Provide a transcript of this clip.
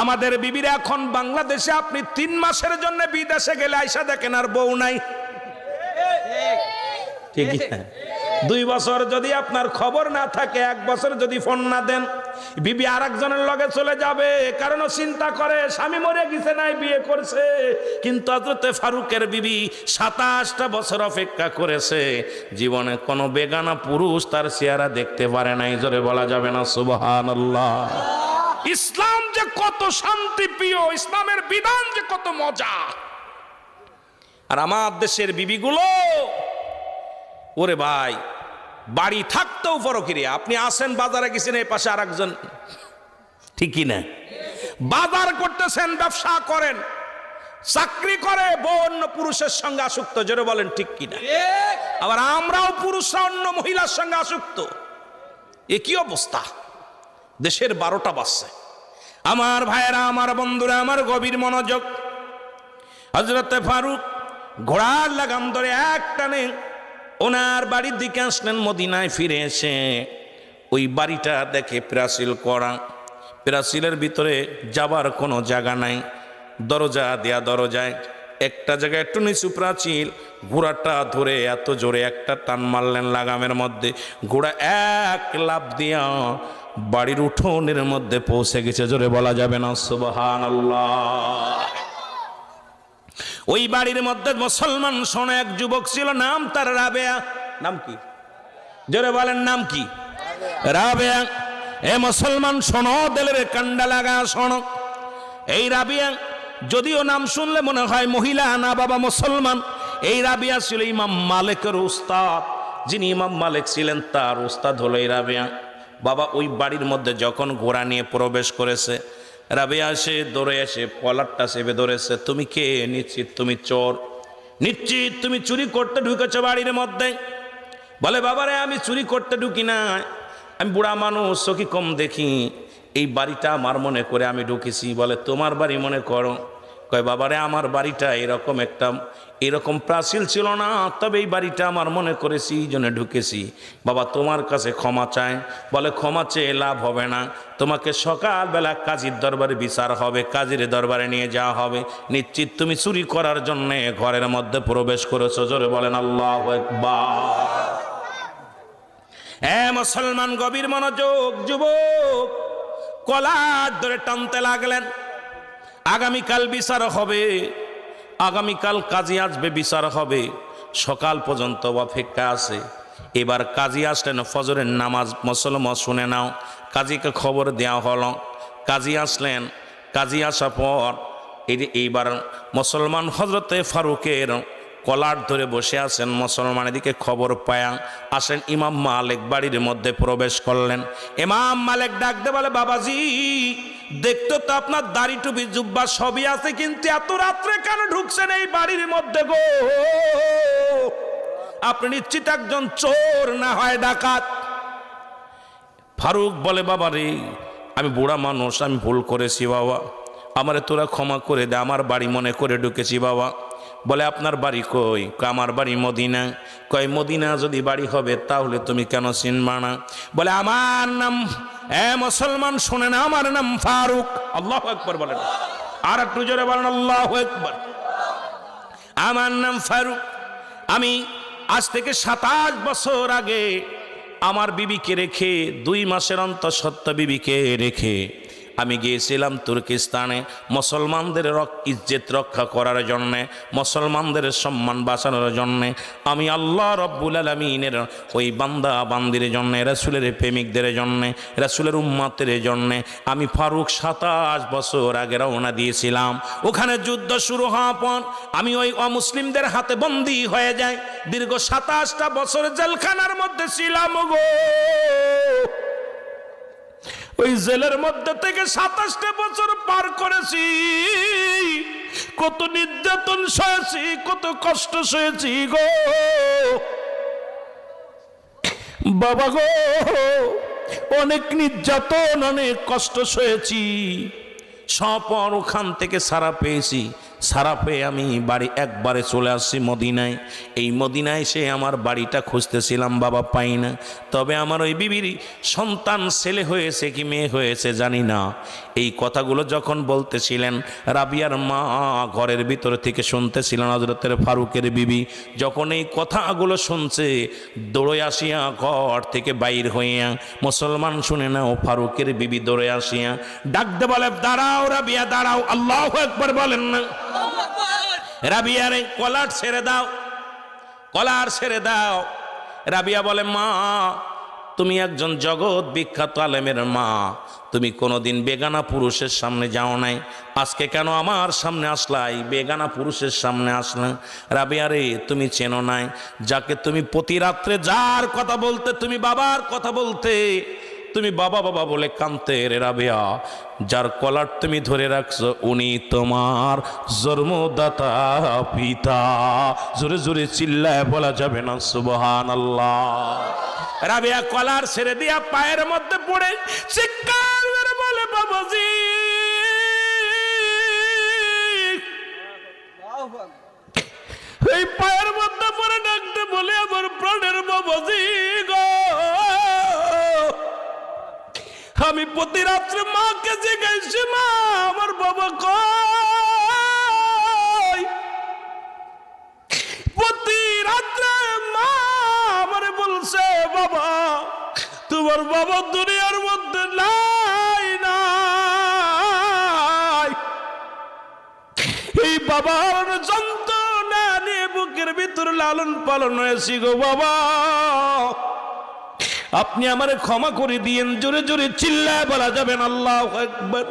আমাদের বিবিরা এখন বাংলাদেশে আপনি 3 মাসের জন্য বিদেশে গেলে আইসা দেখেন আর বউ নাই। ঠিক না? 2 বছর যদি আপনার খবর না থাকে, 1 বছর যদি ফোন না দেন, বিবি আরেকজনের লগে চলে যাবে। কারণ চিন্তা করে স্বামী মরে গেছে, নাই বিয়ে করছে। কিন্তু হযরতে ফারুকের বিবি 27টা বছর অপেক্ষা করেছে, জীবনে কোনো বেগানা পুরুষ তার চেহারা দেখতে পারে নাই। জোরে বলা যাবে না সুবহানাল্লাহ। ইসলাম যে কত শান্তিপ্রিয়, ইসলামের বিধান যে কত মজা। আর আমার দেশের বিবিগুলো, ওরে ভাই, বাড়ি থাকতেও পরকিরিয়া। আপনি আসেন, বাজারে গেছেন, এই পাশে আরেকজন, ঠিক কি না? বাজার করতেছেন, ব্যবসা করেন, চাকরি করে, বউ অন্য পুরুষের সঙ্গে আসক্ত। জোরে বলেন ঠিক কিনা? আবার আমরাও পুরুষরা অন্য মহিলার সঙ্গে আসক্ত। এ কি অবস্থা? দেশের 12টা বাজছে। আমার ভাইয়েরা, আমার বন্ধুরা, আমার গভীর মনোযোগ। হযরতে ফারুক ঘোড়ার লাগাম ধরে এক টানে ওনার বাড়ির দিকে আসলেন। মদিনায় ফিরে এসে ওই বাড়িটা দেখে প্রাচীল করা, প্রাচীলের ভিতরে যাবার কোনো জায়গা নাই। দরজা দেয়া, দরজায় একটা জায়গায় একটু নিচু প্রাচীল। ঘোড়াটা ধরে এত জোরে একটা টান মারলেন লাগামের মধ্যে, ঘোড়া এক লাফ দিয়া বাড়ির উঠোনের মধ্যে পৌঁছে গেছে। জোরে বলা যাবে না সুবহানাল্লাহ। ওই বাড়ির মধ্যে মুসলমান শোনা এক যুবক ছিল, নাম তার রাবেয়া। নাম কি? জোরে বলেন, নাম কি? রাবেয়া। এ মুসলমান শোনো, দিলের কান্ডা লাগা শোনো। এই রাবিয়া, যদিও নাম শুনলে মনে হয় মহিলা, না বাবা মুসলমান। এই রাবিয়া ছিল ইমাম মালিকের উস্তাদ। যিনি ইমাম মালিক ছিলেন তার উস্তাদ হলো এই রাবিয়া। বাবা ওই বাড়ির মধ্যে যখন ঘোড়া নিয়ে প্রবেশ করেছে, রাবিয়া এসে দৌড়ে এসে কলারটা চেপে ধরেছে। তুমি কে? নিশ্চিত তুমি চোর, নিশ্চিত তুমি চুরি করতে ঢুকেছো বাড়ির মধ্যে। বলে, বাবারে আমি চুরি করতে ঢুকি না, আমি বুড়া মানুষ, চোখে কম দেখি, এই বাড়িটা আমার মনে করে আমি ঢুকেছি। বলে, তোমার বাড়ি মনে করো? কয়, বাবারে আমার বাড়িটা এরকম প্রাচীল ছিল না, তবে এই বাড়িটা আমার মনে করেছি, এই জন্য ঢুকেছি। বাবা তোমার কাছে ক্ষমা চায়। বলে, ক্ষমা চেয়ে লাভ হবে না, তোমাকে সকালবেলা কাজীর দরবারে বিচার হবে, কাজীর দরবারে নিয়ে যাওয়া হবে। নিশ্চিত তুমি চুরি করার জন্য ঘরের মধ্যে প্রবেশ করেছো। জোরে বলেন আল্লাহু আকবার। মুসলমান গভীর মনোযোগ। যুবক কলার ধরে টানতে লাগলেন। আগামীকাল বিচার হবে, আগামীকাল কাজী আসবে, বিচার হবে। সকাল পর্যন্ত অপেক্ষা আছে। এবার কাজী আসলেন, ফজরের নামাজ মুসলমান শুনে নাও। কাজীকে খবর দেওয়া হলো, কাজী আসলেন। কাজী আসার পর এইবার মুসলমান হযরতে ফারুকের কলার ধরে বসে আছেন। মুসলমান এদিকে খবর পায়া আসেন, ইমাম মালিক বাড়ির মধ্যে প্রবেশ করলেন। ইমাম মালিক ডাকতে বলে, বাবাজি দেখতো তো আপনার দাড়ি টুপি জুব্বা সবই আছে, কিন্তু এত রাত্রে কেন ঢুকছেন এই বাড়ির মধ্যে গো? আপনি নিশ্চিত একজন চোর, না হয় ডাকাত। ফারুক বলে, বাবা রে, আমি বুড়া মানুষ, আমি ভুল করেছি বাবা, আমারে তোরা ক্ষমা করে দে, আমার বাড়ি মনে করে ঢুকেছি বাবা। বলে, আপনার বাড়ি কই? আমার বাড়ি মদিনা। কয়, মদিনা যদি বাড়ি হবে তাহলে তুমি কেন চিনবা না? বলে, আমার নাম, মুসলমান শোনেন, আমার নাম ফারুক। আল্লাহু আকবার বলেন, আর একটু জোরে বলেন আল্লাহু আকবার। আমার নাম ফারুক। আমি আজ থেকে 27 বছর আগে আমার বিবিকে রেখে, 2 মাসের অন্তঃসত্ত্বা বিবিকে রেখে আমি গিয়েছিলাম তুর্কিস্তানে মুসলমানদের ইজ্জত রক্ষা করার জন্যে, মুসলমানদের সম্মান বাঁচানোর জন্যে। আমি আল্লাহ রব্বুল আলামিনের ওই বান্দা বান্দির জন্যে, রাসূলের প্রেমিকদের জন্যে, রাসূলের উম্মতের জন্যে আমি ফারুক 27 বছর আগে রওনা দিয়েছিলাম। ওখানে যুদ্ধ শুরু হওয়ার পর আমি ওই অমুসলিমদের হাতে বন্দী হয়ে যাই। দীর্ঘ 27টা বছর জেলখানার মধ্যে ছিলাম গো। ওই জেলের মধ্যে থেকে 27টা বছর পার করেছি। কত নির্যাতন সয়েছি, কত কষ্ট সয়েছি গো বাবা গো, অনেক নির্যাতন, অনেক কষ্ট সয়েছি। সপর ওখান থেকে সারা পেয়েছি। সারা পেয়ে আমি বাড়ি একবারে চলে আসছি মদিনায়। এই মদিনায় এসে আমার বাড়িটা খুঁজতেছিলাম বাবা, পাই না। তবে আমার ওই বিবির সন্তান ছেলে হয়েছে কি মেয়ে হয়েছে জানি না। এই কথাগুলো যখন বলতেছিলেন, রাবিয়ার মা ঘরের ভিতর থেকে শুনতেছিলেন। হযরতের ফারুকের বিবি যখন এই কথাগুলো শুনছে, দৌড়ে আসিয়া ঘর থেকে বাইর হইয়া, মুসলমান শুনে নাও, ফারুকের বিবি দৌড়ে আসিয়া ডাকতে বলে, দাঁড়াও রাবিয়া দাঁড়াও, আল্লাহু আকবার বলেন না। রাবিয়ার এই কলার ছেড়ে দাও, কলার ছেড়ে দাও। রাবিয়া বলে, মা তুমি একজন জগৎ বিখ্যাত আলেমের মা, তুমি কোনোদিন বেগানা পুরুষের সামনে যাও নাই, আজকে কেন আমার সামনে আসলাই, বেগানা পুরুষের সামনে আসলে? রাবিয়া রে, তুমি চেনো নাই যাকে তুমি প্রতি রাত্রে, যার কথা বলতে তুমি বাবার কথা বলতে, তুমি বাবা বাবা বলে কাঁদতে রে রাবিয়া, যার কলার তুমি ধরে রাখছো, উনি তোমার জন্মদাতা পিতা। জোরে জোরে চিল্লায় বলা যাবে না সুবহানাল্লাহ। রাবিয়া কলার ছেড়ে দিয়া পায়ের মধ্যে পড়ে চিৎকার করে বলে, বাবাজি এই পায়ের মধ্যে পড়ে ডাকতে বলে, আমার প্রাণের বাবাজি গো, আমি প্রতি রাত্রে মাকে জিজ্ঞাসি, মা আমার বাবা কই? প্রতি রাত্রে মা আমারে বলছে, বাবা তোমার বাবা দুনিয়ার মধ্যে নাই নাই। এই বাবার যন্ত্রণা নিয়ে বুকের ভিতর লালন পালন হয়েছি গো বাবা, আপনি আমারে ক্ষমা করে দিয়েন। জোরে জোরে চিল্লায় বলা যাবেন আল্লাহু আকবার।